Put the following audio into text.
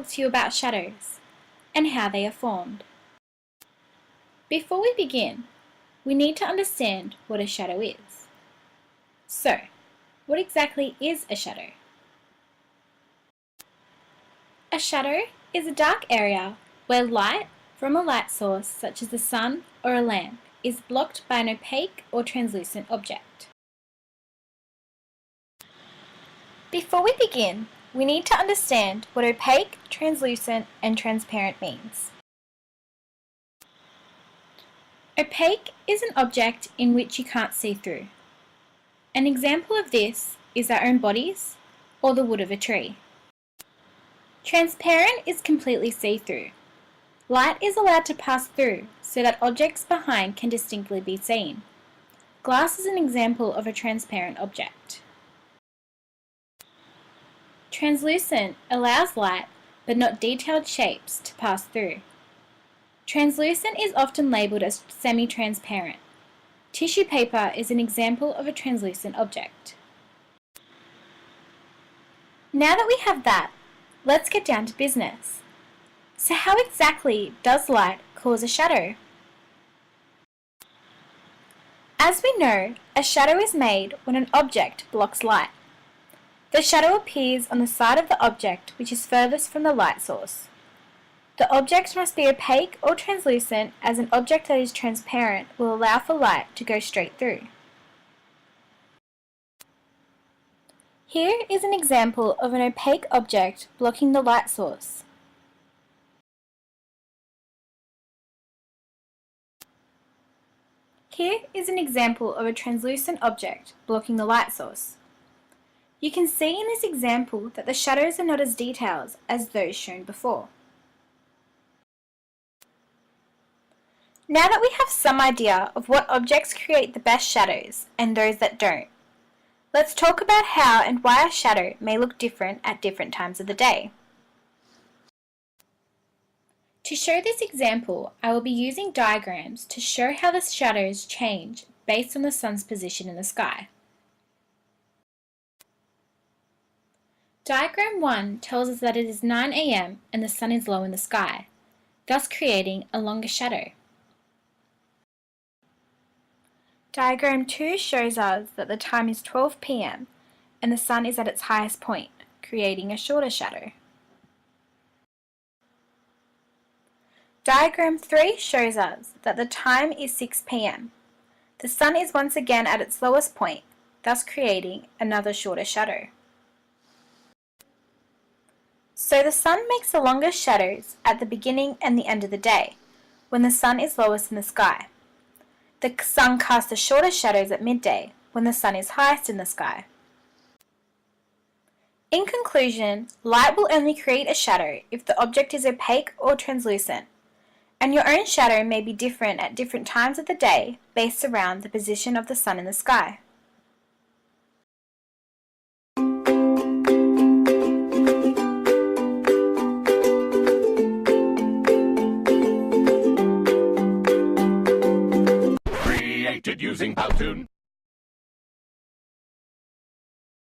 talk to you about shadows and how they are formed. Before we begin, we need to understand what a shadow is. So, what exactly is a shadow? A shadow is a dark area where light from a light source such as the sun or a lamp is blocked by an opaque or translucent object. Before we begin, we need to understand what opaque, translucent and transparent means. Opaque is an object in which you can't see through. An example of this is our own bodies or the wood of a tree. Transparent is completely see-through. Light is allowed to pass through so that objects behind can distinctly be seen. Glass is an example of a transparent object. Translucent allows light but not detailed shapes to pass through. Translucent is often labelled as semi-transparent. Tissue paper is an example of a translucent object. Now that we have that, let's get down to business. So how exactly does light cause a shadow? As we know, a shadow is made when an object blocks light. The shadow appears on the side of the object which is furthest from the light source. The object must be opaque or translucent, as an object that is transparent will allow for light to go straight through. Here is an example of an opaque object blocking the light source. Here is an example of a translucent object blocking the light source. You can see in this example that the shadows are not as detailed as those shown before. Now that we have some idea of what objects create the best shadows and those that don't, let's talk about how and why a shadow may look different at different times of the day. To show this example, I will be using diagrams to show how the shadows change based on the sun's position in the sky. Diagram 1 tells us that it is 9 AM and the sun is low in the sky, thus creating a longer shadow. Diagram 2 shows us that the time is 12 PM and the sun is at its highest point, creating a shorter shadow. Diagram 3 shows us that the time is 6 PM. The sun is once again at its lowest point, thus creating another shorter shadow. So the sun makes the longest shadows at the beginning and the end of the day, when the sun is lowest in the sky. The sun casts the shortest shadows at midday, when the sun is highest in the sky. In conclusion, light will only create a shadow if the object is opaque or translucent, and your own shadow may be different at different times of the day based around the position of the sun in the sky. Created using Powtoon.